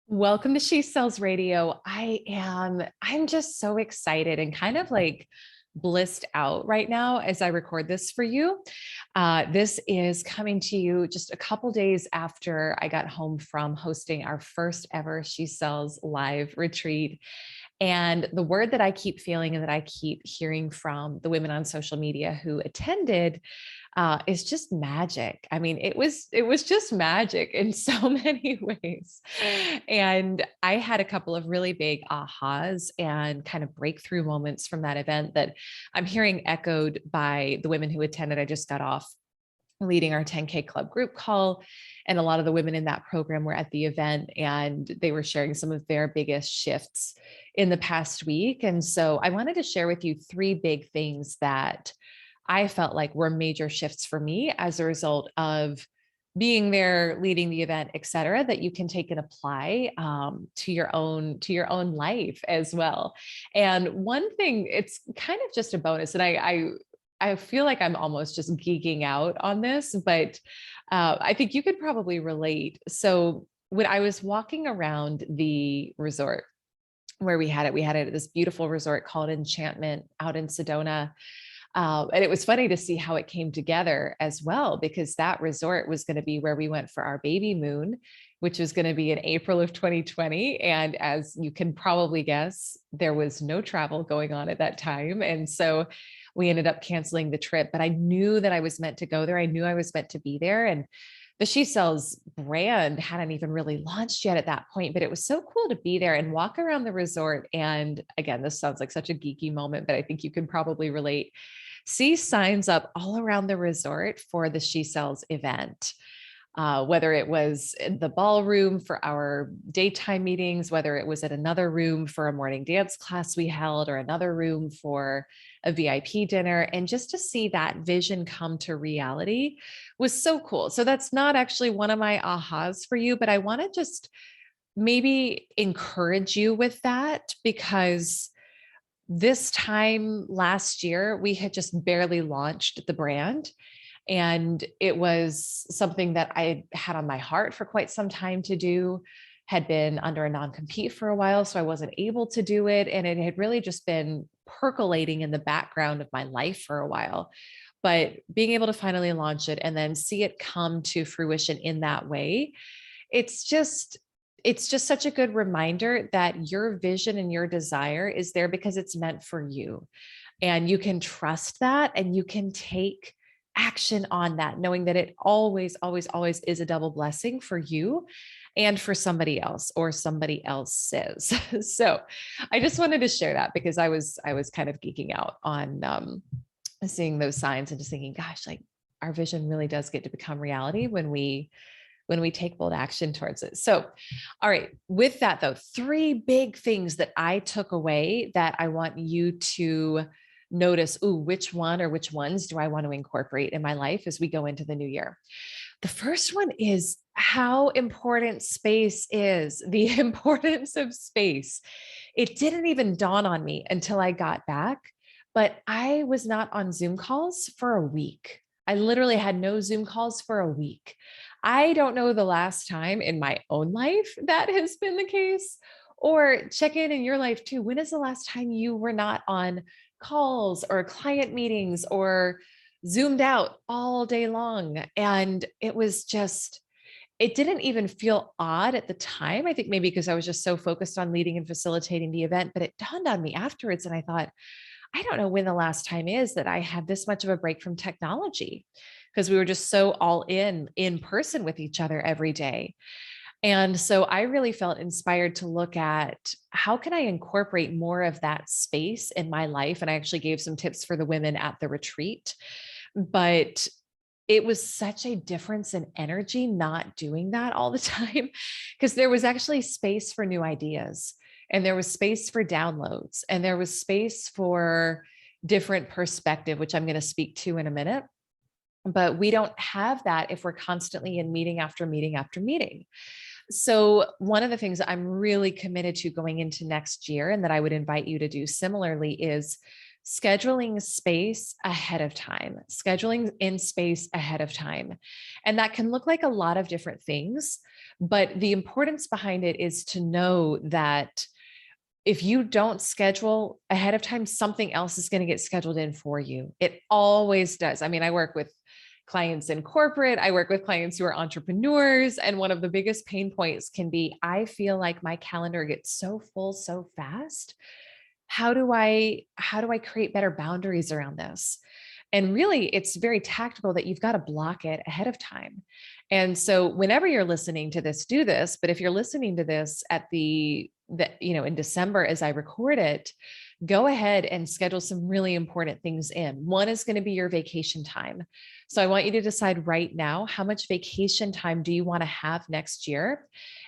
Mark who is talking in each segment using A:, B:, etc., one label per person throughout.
A: Welcome to She Sells Radio. I'm just so excited and kind of like blissed out right now as I record this for you. This is coming to you just a couple days after I got home from hosting our first ever She Sells live retreat. And the word that I keep feeling and that I keep hearing from the women on social media who attended is just magic. I mean, it was just magic in so many ways. And I had a couple of really big ahas and kind of breakthrough moments from that event that I'm hearing echoed by the women who attended. I just got off leading our 10K club group call. And a lot of the women in that program were at the event and they were sharing some of their biggest shifts in the past week. And so I wanted to share with you three big things that I felt like were major shifts for me as a result of being there, leading the event, et cetera, that you can take and apply to your own life as well. And one thing, it's kind of just a bonus, and I feel like I'm almost just geeking out on this, but I think you could probably relate. So when I was walking around the resort where we had it at this beautiful resort called Enchantment out in Sedona. And it was funny to see how it came together as well, because that resort was going to be where we went for our baby moon, which was going to be in April of 2020. And as you can probably guess, there was no travel going on at that time. And so we ended up canceling the trip, but I knew that I was meant to go there. I knew I was meant to be there. And the She Sells brand hadn't even really launched yet at that point, but it was so cool to be there and walk around the resort. And again, this sounds like such a geeky moment, but I think you can probably relate. See signs up all around the resort for the She Sells event. Whether it was in the ballroom for our daytime meetings, whether it was at another room for a morning dance class we held, or another room for a VIP dinner. And just to see that vision come to reality was so cool. So that's not actually one of my ahas for you, but I want to just maybe encourage you with that, because this time last year, we had just barely launched the brand. And it was something that I had on my heart for quite some time to do, had been under a non-compete for a while, so I wasn't able to do it. And it had really just been percolating in the background of my life for a while. But being able to finally launch it and then see it come to fruition in that way, it's just it's just such a good reminder that your vision and your desire is there because it's meant for you. And you can trust that and you can take action on that, knowing that it always, always, always is a double blessing for you and for somebody else or somebody else's. So I just wanted to share that because I was kind of geeking out on seeing those signs and just thinking, gosh, like our vision really does get to become reality when we take bold action towards it. So, all right, with that though, three big things that I took away that I want you to notice, ooh, which one or which ones do I want to incorporate in my life as we go into the new year? The first one is how important space is, the importance of space. It didn't even dawn on me until I got back, but I was not on Zoom calls for a week. I literally had no Zoom calls for a week. I don't know the last time in my own life that has been the case, or check in your life too. When is the last time you were not on calls or client meetings or zoomed out all day long? And it was just, it didn't even feel odd at the time. I think maybe because I was just so focused on leading and facilitating the event, but it dawned on me afterwards. And I thought, I don't know when the last time is that I had this much of a break from technology, because we were just so all in person with each other every day. And so I really felt inspired to look at how can I incorporate more of that space in my life? And I actually gave some tips for the women at the retreat, but it was such a difference in energy not doing that all the time, because there was actually space for new ideas and there was space for downloads and there was space for different perspective, which I'm going to speak to in a minute. But we don't have that if we're constantly in meeting after meeting after meeting. So one of the things that I'm really committed to going into next year and that I would invite you to do similarly is scheduling space ahead of time, scheduling in space ahead of time. And that can look like a lot of different things, but the importance behind it is to know that if you don't schedule ahead of time, something else is going to get scheduled in for you. It always does. I mean, I work with clients in corporate, I work with clients who are entrepreneurs. And one of the biggest pain points can be, I feel like my calendar gets so full so fast. How do I create better boundaries around this? And really, it's very tactical that you've got to block it ahead of time. And so whenever you're listening to this, do this. But if you're listening to this at in December, as I record it, go ahead and schedule some really important things in. One is going to be your vacation time. So I want you to decide right now, how much vacation time do you want to have next year,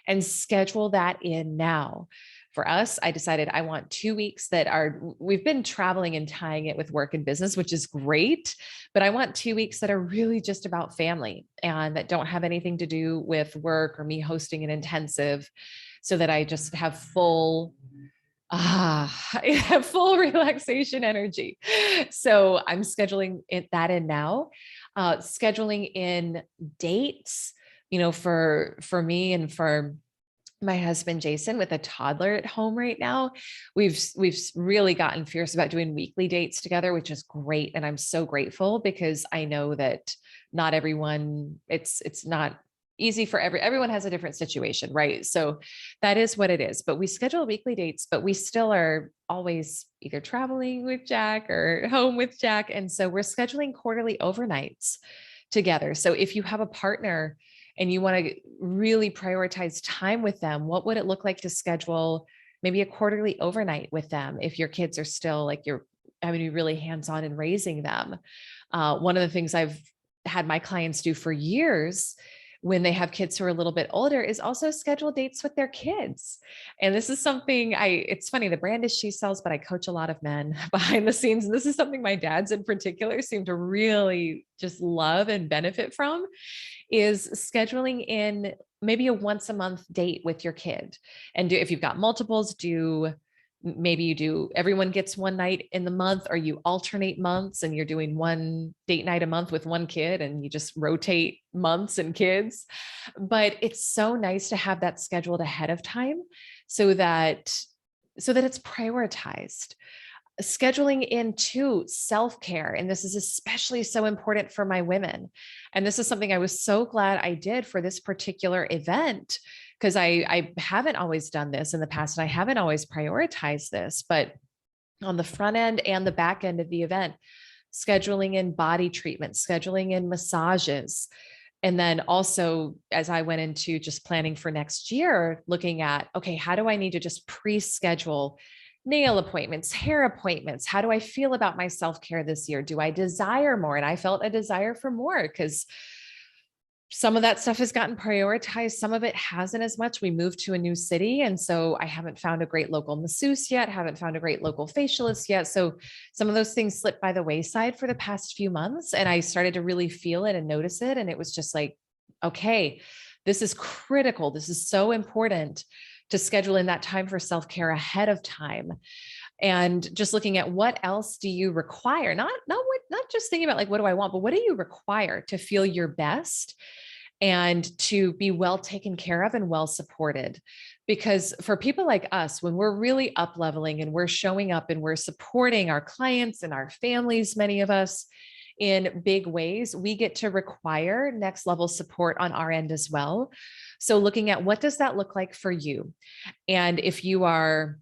A: and schedule that in now. For us, I decided I want 2 weeks we've been traveling and tying it with work and business, which is great, but I want 2 weeks that are really just about family and that don't have anything to do with work or me hosting an intensive, so that I just have I have full relaxation energy. So I'm scheduling that in now, scheduling in dates, for me and for my husband, Jason, with a toddler at home right now. We've really gotten fierce about doing weekly dates together, which is great. And I'm so grateful, because I know that not everyone, it's not easy for everyone has a different situation, right? So that is what it is. But we schedule weekly dates, but we still are always either traveling with Jack or home with Jack. And so we're scheduling quarterly overnights together. So if you have a partner and you want to really prioritize time with them, what would it look like to schedule maybe a quarterly overnight with them if your kids are still like you're having to be really hands-on in raising them? One of the things I've had my clients do for years when they have kids who are a little bit older is also schedule dates with their kids. And this is something it's funny, the brand is She Sells, but I coach a lot of men behind the scenes. And this is something my dads in particular seem to really just love and benefit from, is scheduling in maybe a once a month date with your kid. And if you've got multiples, maybe you do everyone gets one night in the month, or you alternate months and you're doing one date night a month with one kid and you just rotate months and kids. But it's so nice to have that scheduled ahead of time, so that it's prioritized. Scheduling into self-care. And this is especially so important for my women. And this is something I was so glad I did for this particular event, because I haven't always done this in the past, and I haven't always prioritized this, but on the front end and the back end of the event, scheduling in body treatment, scheduling in massages. And then also, as I went into just planning for next year, looking at, okay, how do I need to just pre-schedule nail appointments, hair appointments? How do I feel about my self-care this year? Do I desire more? And I felt a desire for more, because some of that stuff has gotten prioritized. Some of it hasn't as much. We moved to a new city. And so I haven't found a great local masseuse yet, haven't found a great local facialist yet. So some of those things slipped by the wayside for the past few months. And I started to really feel it and notice it. And it was just like, okay, this is critical. This is so important to schedule in that time for self-care ahead of time. And just looking at what else do you require, not just thinking about like, what do I want, but what do you require to feel your best and to be well taken care of and well supported? Because for people like us, when we're really up leveling and we're showing up and we're supporting our clients and our families, many of us, in big ways, we get to require next level support on our end as well. So looking at what does that look like for you? And if you're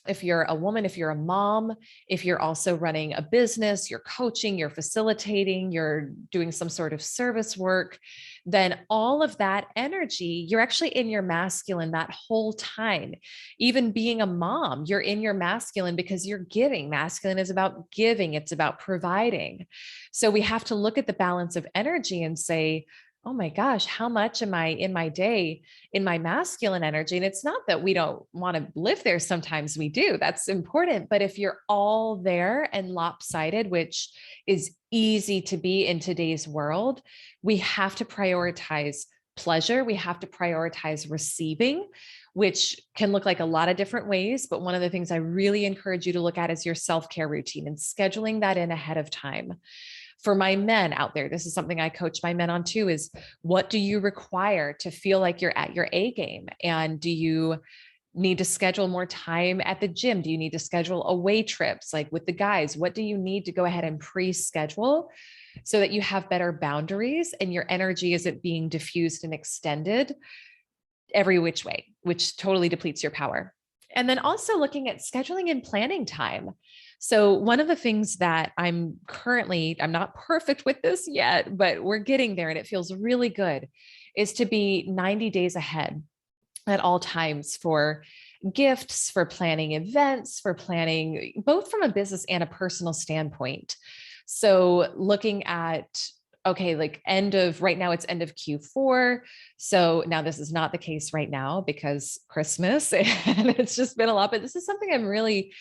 A: a woman, if you're a mom, if you're also running a business, you're coaching, you're facilitating, you're doing some sort of service work, then all of that energy, you're actually in your masculine that whole time. Even being a mom, you're in your masculine because you're giving. Masculine is about giving, it's about providing. So we have to look at the balance of energy and say, oh my gosh, how much am I in my day in my masculine energy? And it's not that we don't want to live there. Sometimes we do. That's important. But if you're all there and lopsided, which is easy to be in today's world, we have to prioritize pleasure. We have to prioritize receiving. which can look like a lot of different ways. But one of the things I really encourage you to look at is your self-care routine and scheduling that in ahead of time. For my men out there, this is something I coach my men on too, is what do you require to feel like you're at your A game? And do you need to schedule more time at the gym? Do you need to schedule away trips? Like with the guys, what do you need to go ahead and pre-schedule so that you have better boundaries and your energy isn't being diffused and extended every which way, which totally depletes your power. And then also looking at scheduling and planning time. So one of the things that I'm not perfect with this yet, but we're getting there and it feels really good, is to be 90 days ahead at all times for gifts, for planning events, for planning both from a business and a personal standpoint. So looking at, okay, like right now it's end of Q4. So now this is not the case right now because Christmas and it's just been a lot, but this is something I'm really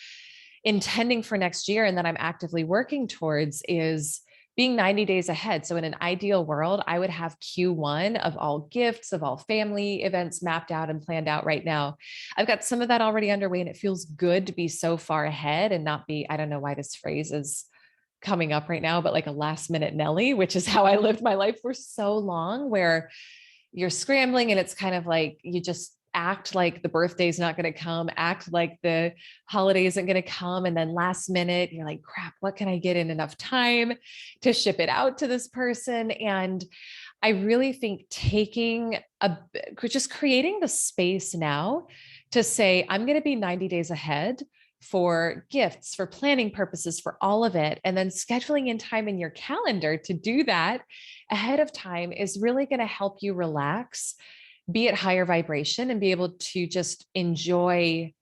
A: intending for next year and that I'm actively working towards is being 90 days ahead. So in an ideal world, I would have Q1 of all gifts, of all family events mapped out and planned out right now. I've got some of that already underway and it feels good to be so far ahead and not be, I don't know why this phrase is coming up right now, but like a last minute Nelly, which is how I lived my life for so long, where you're scrambling and it's kind of like, you just act like the birthday's not going to come, act like the holiday isn't going to come. And then last minute, you're like, crap, what can I get in enough time to ship it out to this person? And I really think just creating the space now to say, I'm going to be 90 days ahead for gifts, for planning purposes, for all of it. And then scheduling in time in your calendar to do that ahead of time is really going to help you relax, be at higher vibration, and be able to just enjoy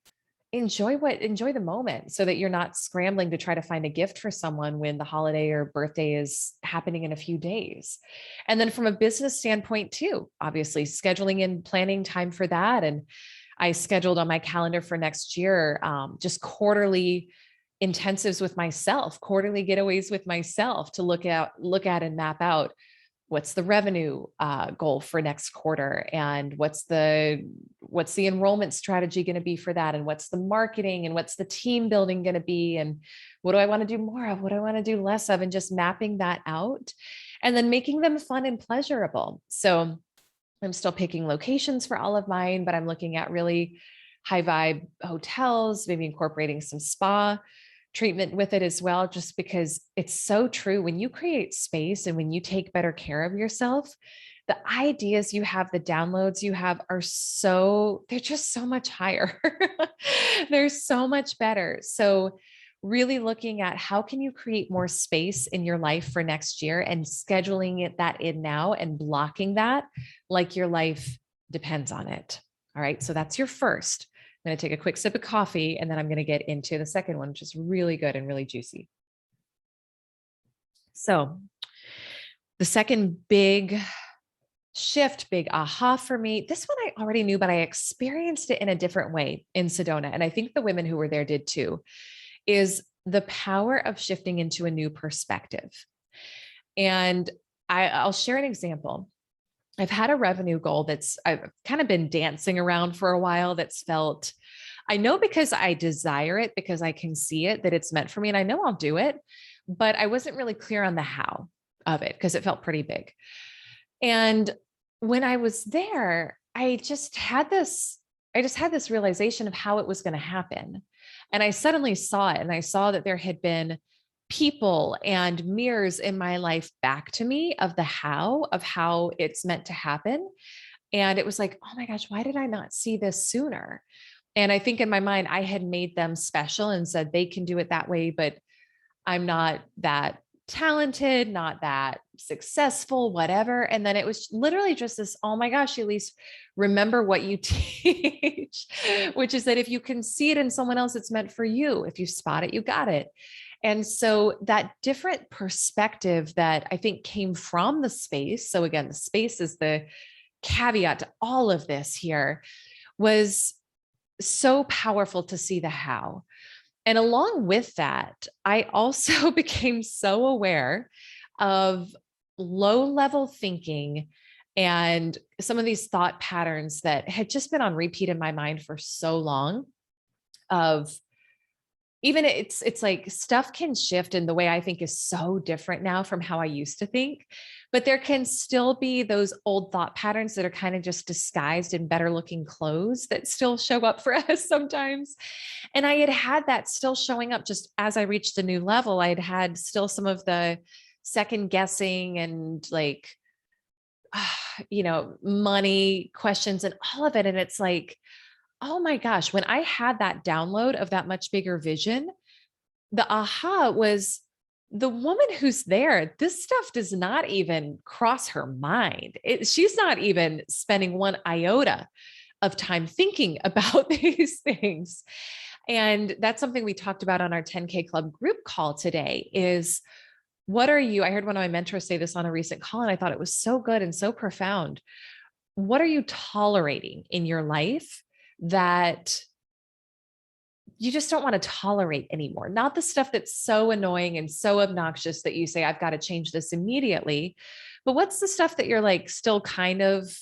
A: the moment so that you're not scrambling to try to find a gift for someone when the holiday or birthday is happening in a few days. And then from a business standpoint too, obviously scheduling and planning time for that. And I scheduled on my calendar for next year, just quarterly intensives with myself, quarterly getaways with myself to look at and map out what's the revenue goal for next quarter, and what's the enrollment strategy going to be for that, and what's the marketing and what's the team building going to be, and what do I want to do more of, what do I want to do less of, and just mapping that out and then making them fun and pleasurable. So I'm still picking locations for all of mine, but I'm looking at really high vibe hotels, maybe incorporating some spa treatment with it as well, just because it's so true. When you create space and when you take better care of yourself, the ideas you have, the downloads you have they're just so much higher. They're so much better. So really looking at how can you create more space in your life for next year and scheduling that in now and blocking that like your life depends on it. All right. So that's your first. I'm going to take a quick sip of coffee and then I'm going to get into the second one, which is really good and really juicy. So the second big shift, big aha for me, this one I already knew, but I experienced it in a different way in Sedona. And I think the women who were there did too, is the power of shifting into a new perspective. And I'll share an example. I've had a revenue goal I've kind of been dancing around for a while I know because I desire it, because I can see it, that it's meant for me and I know I'll do it, but I wasn't really clear on the how of it because it felt pretty big. And when I was there, I just had this realization of how it was going to happen. And I suddenly saw it, and I saw that there had been people and mirrors in my life back to me of how it's meant to happen. And it was like, oh my gosh, why did I not see this sooner? And I think in my mind, I had made them special and said they can do it that way, but I'm not that talented, not that successful, whatever. And then it was literally just this, oh my gosh, Elyse, remember what you teach, which is that if you can see it in someone else, it's meant for you. If you spot it, you got it. And so that different perspective that I think came from the space. So again, the space is the caveat to all of this here, was so powerful to see the how. And along with that, I also became so aware of low level thinking And some of these thought patterns that had just been on repeat in my mind for so long, of even it's like stuff can shift in the way I think is so different now from how I used to think, but there can still be those old thought patterns that are kind of just disguised in better looking clothes that still show up for us sometimes. And I had that still showing up just as I reached a new level. I'd had still some of the second guessing and like, money questions and all of it. And it's like, oh my gosh, when I had that download of that much bigger vision, the aha was, the woman who's there, this stuff does not even cross her mind. She's not even spending one iota of time thinking about these things. And that's something we talked about on our 10K Club group call today is, what are you? I heard one of my mentors say this on a recent call, and I thought it was so good and so profound. What are you tolerating in your life that you just don't want to tolerate anymore? Not the stuff that's so annoying and so obnoxious that you say, I've got to change this immediately. But what's the stuff that you're like still kind of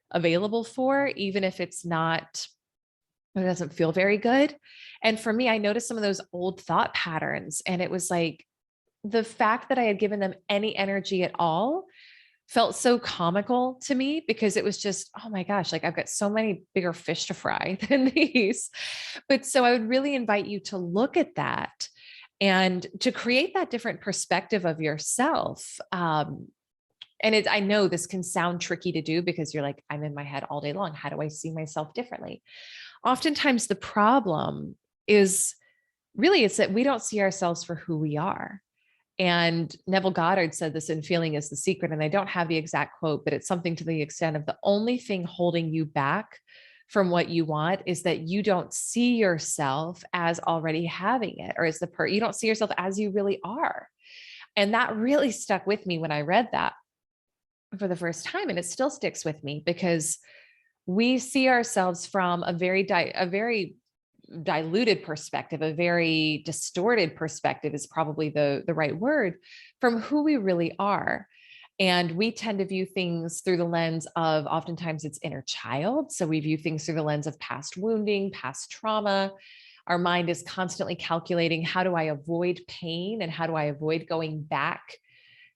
A: available for, even if it doesn't feel very good? And for me, I noticed some of those old thought patterns, and it was like the fact that I had given them any energy at all felt so comical to me, because it was just, oh my gosh, like I've got so many bigger fish to fry than these. But so I would really invite you to look at that and to create that different perspective of yourself. I know this can sound tricky to do because you're like, I'm in my head all day long. How do I see myself differently? Oftentimes the problem is really, it's that we don't see ourselves for who we are. And Neville Goddard said this in Feeling is the Secret. And I don't have the exact quote, but it's something to the extent of, the only thing holding you back from what you want is that you don't see yourself as already having it, or as you don't see yourself as you really are. And that really stuck with me when I read that for the first time. And it still sticks with me, because we see ourselves from a very diluted perspective, a very distorted perspective is probably the right word, from who we really are. And we tend to view things through the lens of, oftentimes it's inner child. So we view things through the lens of past wounding, past trauma. Our mind is constantly calculating, how do I avoid pain? And how do I avoid going back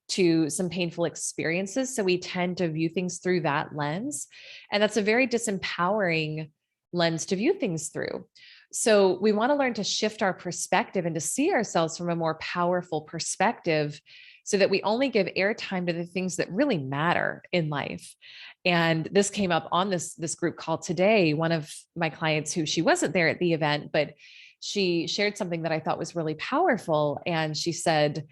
A: to some painful experiences? So we tend to view things through that lens. And that's a very disempowering lens to view things through. So we want to learn to shift our perspective and to see ourselves from a more powerful perspective, so that we only give airtime to the things that really matter in life. And this came up on this group call today. One of my clients, who she wasn't there at the event, but she shared something that I thought was really powerful. And she said,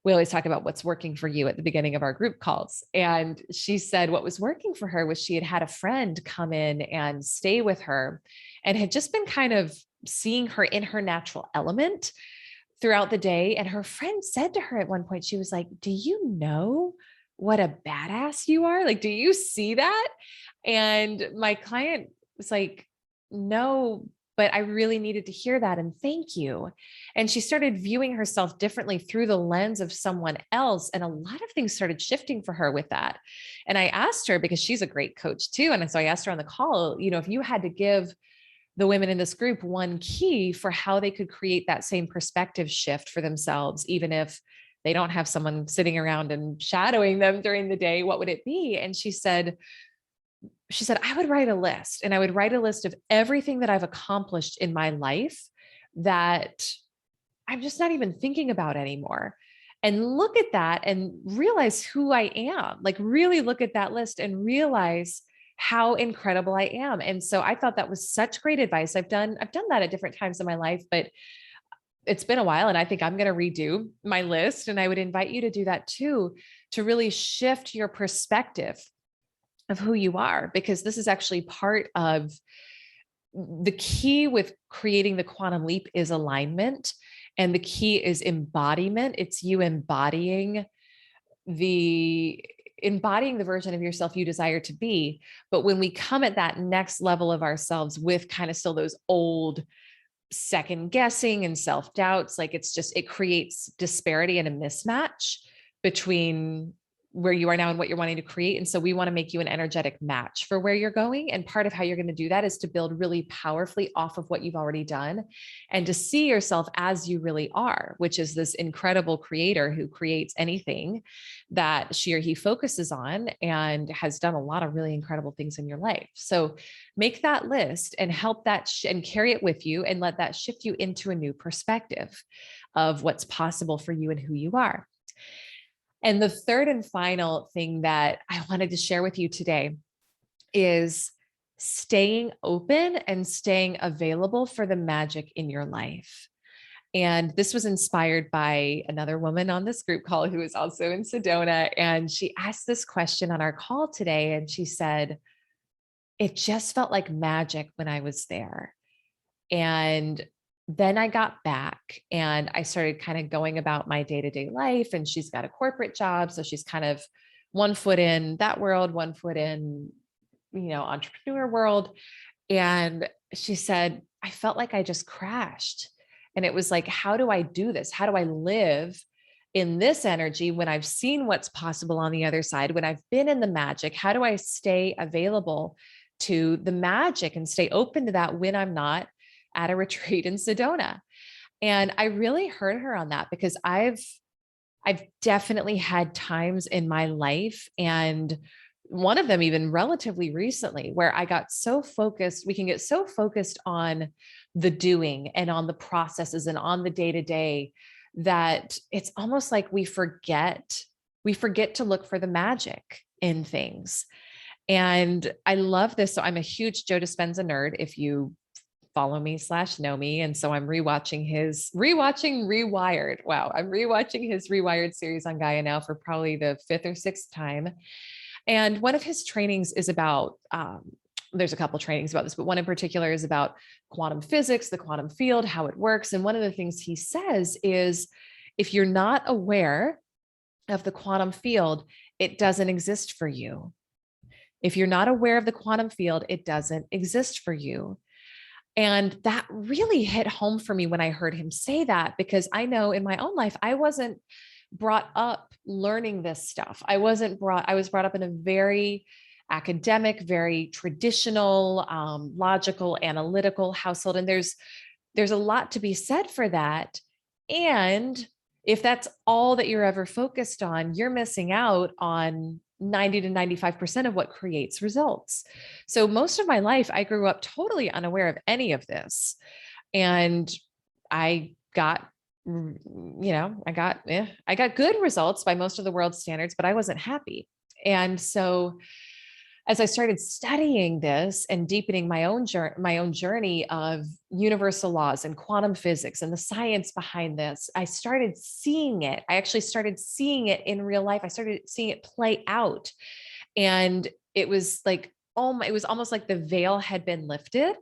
A: we always talk about what's working for you at the beginning of our group calls. And she said what was working for her was she had had a friend come in and stay with her, and had just been kind of seeing her in her natural element throughout the day. And her friend said to her at one point, she was like, do you know what a badass you are? Like, do you see that? And my client was like, no, but I really needed to hear that. And thank you. And she started viewing herself differently through the lens of someone else. And a lot of things started shifting for her with that. And I asked her, because she's a great coach too. And so I asked her on the call, if you had to give the women in this group one key for how they could create that same perspective shift for themselves, even if they don't have someone sitting around and shadowing them during the day, what would it be? And she said, I would write a list, and I would write a list of everything that I've accomplished in my life that I'm just not even thinking about anymore. And look at that and realize who I am. Like, really look at that list and realize how incredible I am. And so I thought that was such great advice. I've done that at different times in my life, but it's been a while, and I think I'm going to redo my list. And I would invite you to do that too, to really shift your perspective of who you are, because this is actually part of the key with creating the quantum leap is alignment. And the key is embodiment. It's you embodying the version of yourself you desire to be. But when we come at that next level of ourselves with kind of still those old second guessing and self-doubts, like it creates disparity and a mismatch between where you are now and what you're wanting to create. And so we want to make you an energetic match for where you're going. And part of how you're going to do that is to build really powerfully off of what you've already done and to see yourself as you really are, which is this incredible creator who creates anything that she or he focuses on and has done a lot of really incredible things in your life. So make that list and help that and carry it with you and let that shift you into a new perspective of what's possible for you and who you are. And the third and final thing that I wanted to share with you today is staying open and staying available for the magic in your life. And this was inspired by another woman on this group call who is also in Sedona. And she asked this question on our call today. And she said, it just felt like magic when I was there. And then I got back and I started kind of going about my day-to-day life, and she's got a corporate job. So she's kind of one foot in that world, one foot in, entrepreneur world. And she said, I felt like I just crashed. And it was like, how do I do this? How do I live in this energy when I've seen what's possible on the other side, when I've been in the magic? How do I stay available to the magic and stay open to that when I'm not at a retreat in Sedona? And I really heard her on that because I've definitely had times in my life, and one of them even relatively recently, where I got so focused. We can get so focused on the doing and on the processes and on the day-to-day that it's almost like we forget to look for the magic in things. And I love this. So I'm a huge Joe Dispenza nerd, if you follow me / know me. And so I'm rewatching Rewired. Wow. I'm rewatching his Rewired series on Gaia now for probably the 5th or 6th time. And one of his trainings is about, there's a couple trainings about this, but one in particular is about quantum physics, the quantum field, how it works. And one of the things he says is, if you're not aware of the quantum field, it doesn't exist for you. If you're not aware of the quantum field, it doesn't exist for you. And that really hit home for me when I heard him say that, because I know in my own life, I wasn't brought up learning this stuff. I was brought up in a very academic, very traditional, logical, analytical household. And there's a lot to be said for that. And if that's all that you're ever focused on, you're missing out on 90 to 95% of what creates results. So most of my life, I grew up totally unaware of any of this. And I got, I got good results by most of the world's standards, but I wasn't happy. And so as I started studying this and deepening my own journey of universal laws and quantum physics and the science behind this, I started seeing it. I actually started seeing it in real life. I started seeing it play out. And it was like, it was almost like the veil had been lifted.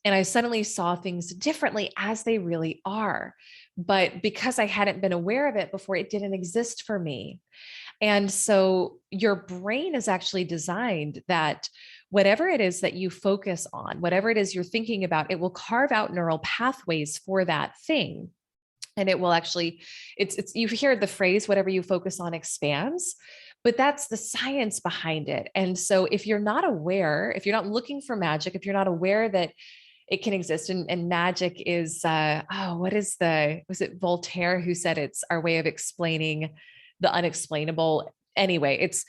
A: And I suddenly saw things differently as they really are. But because I hadn't been aware of it before, it didn't exist for me. And so your brain is actually designed that whatever it is that you focus on, whatever it is you're thinking about, it will carve out neural pathways for that thing. And it will actually, you hear the phrase, whatever you focus on expands, but that's the science behind it. And so if you're not aware, if you're not looking for magic, if you're not aware that it can exist, and magic is, was it Voltaire who said it's our way of explaining the unexplainable? Anyway, it's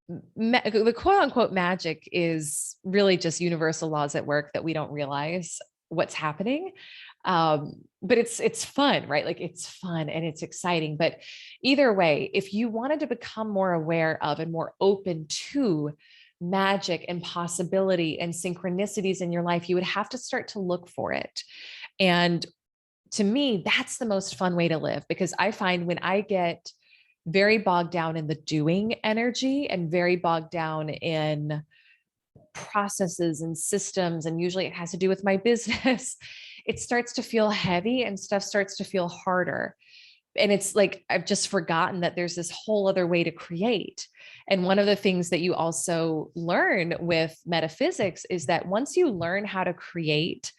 A: the quote unquote magic is really just universal laws at work that we don't realize what's happening. But it's fun, right? Like it's fun and it's exciting. But either way, if you wanted to become more aware of and more open to magic and possibility and synchronicities in your life, you would have to start to look for it. And to me, that's the most fun way to live, because I find when I get very bogged down in the doing energy and very bogged down in processes and systems, and usually it has to do with my business, it starts to feel heavy and stuff starts to feel harder. And it's like, I've just forgotten that there's this whole other way to create. And one of the things that you also learn with metaphysics is that once you learn how to create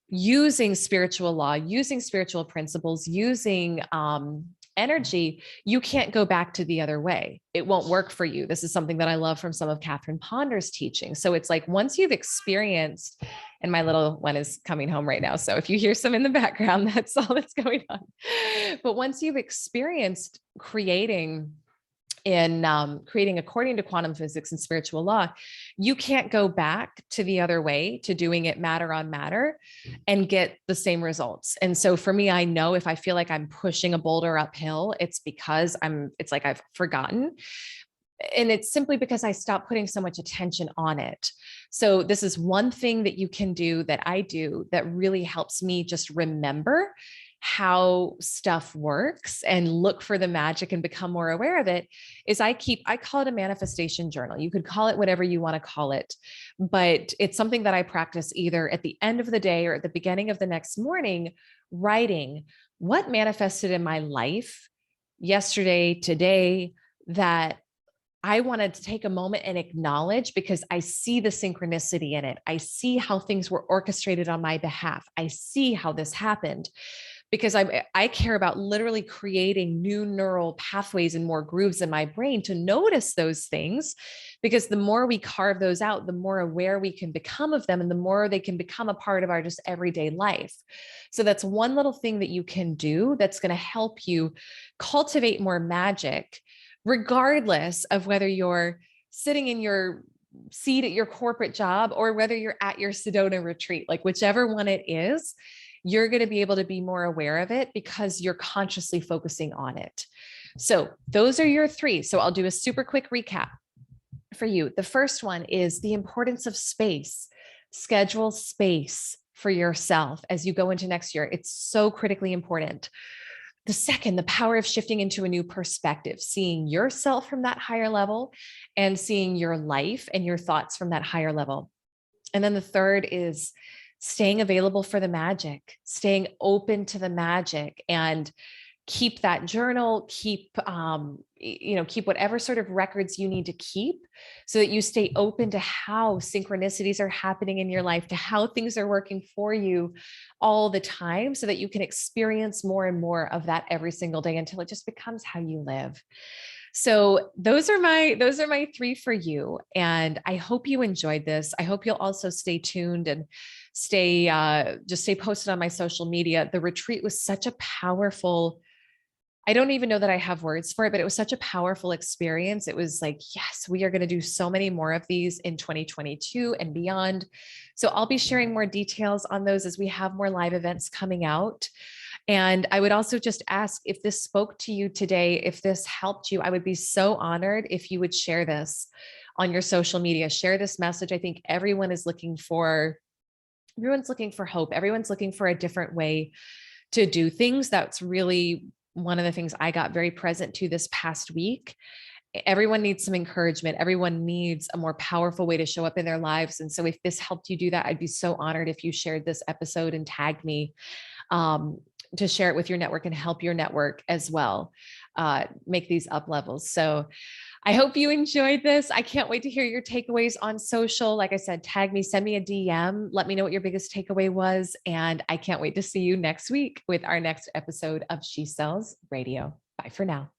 A: using spiritual law, using spiritual principles, using energy, you can't go back to the other way. It won't work for you. This is something that I love from some of Catherine Ponder's teaching. So it's like, once you've experienced, and my little one is coming home right now, so if you hear some in the background, that's all that's going on. But once you've experienced creating according to quantum physics and spiritual law, you can't go back to the other way, to doing it matter on matter and get the same results. And so for me, I know if I feel like I'm pushing a boulder uphill, it's because it's like I've forgotten. And it's simply because I stopped putting so much attention on it. So this is one thing that you can do, that I do, that really helps me just remember how stuff works and look for the magic and become more aware of it, is I call it a manifestation journal. You could call it whatever you want to call it, but it's something that I practice either at the end of the day or at the beginning of the next morning, writing what manifested in my life yesterday, today, that I wanted to take a moment and acknowledge, because I see the synchronicity in it. I see how things were orchestrated on my behalf. I see how this happened, because I care about literally creating new neural pathways and more grooves in my brain to notice those things. Because the more we carve those out, the more aware we can become of them, and the more they can become a part of our just everyday life. So that's one little thing that you can do that's going to help you cultivate more magic, regardless of whether you're sitting in your seat at your corporate job or whether you're at your Sedona retreat. Like, whichever one it is, you're going to be able to be more aware of it because you're consciously focusing on it. So those are your three. So I'll do a super quick recap for you. The first one is the importance of space. Schedule space for yourself as you go into next year. It's so critically important. The second, the power of shifting into a new perspective, seeing yourself from that higher level and seeing your life and your thoughts from that higher level. And then the third is staying available for the magic, staying open to the magic, and keep that journal, keep whatever sort of records you need to keep, so that you stay open to how synchronicities are happening in your life, to how things are working for you all the time, so that you can experience more and more of that every single day until it just becomes how you live. So those are my three for you. And I hope you enjoyed this. I hope you'll also stay tuned and stay posted on my social media. The retreat was such a powerful, I don't even know that I have words for it, but it was such a powerful experience. It was like, yes, we are going to do so many more of these in 2022 and beyond. So I'll be sharing more details on those as we have more live events coming out. And I would also just ask, if this spoke to you today, if this helped you, I would be so honored if you would share this on your social media. Share this message. I think everyone's looking for hope. Everyone's looking for a different way to do things. That's really one of the things I got very present to this past week. Everyone needs some encouragement. Everyone needs a more powerful way to show up in their lives. And so if this helped you do that, I'd be so honored if you shared this episode and tagged me to share it with your network and help your network as well make these up levels. So I hope you enjoyed this. I can't wait to hear your takeaways on social. Like I said, tag me, send me a DM. Let me know what your biggest takeaway was. And I can't wait to see you next week with our next episode of She Sells Radio. Bye for now.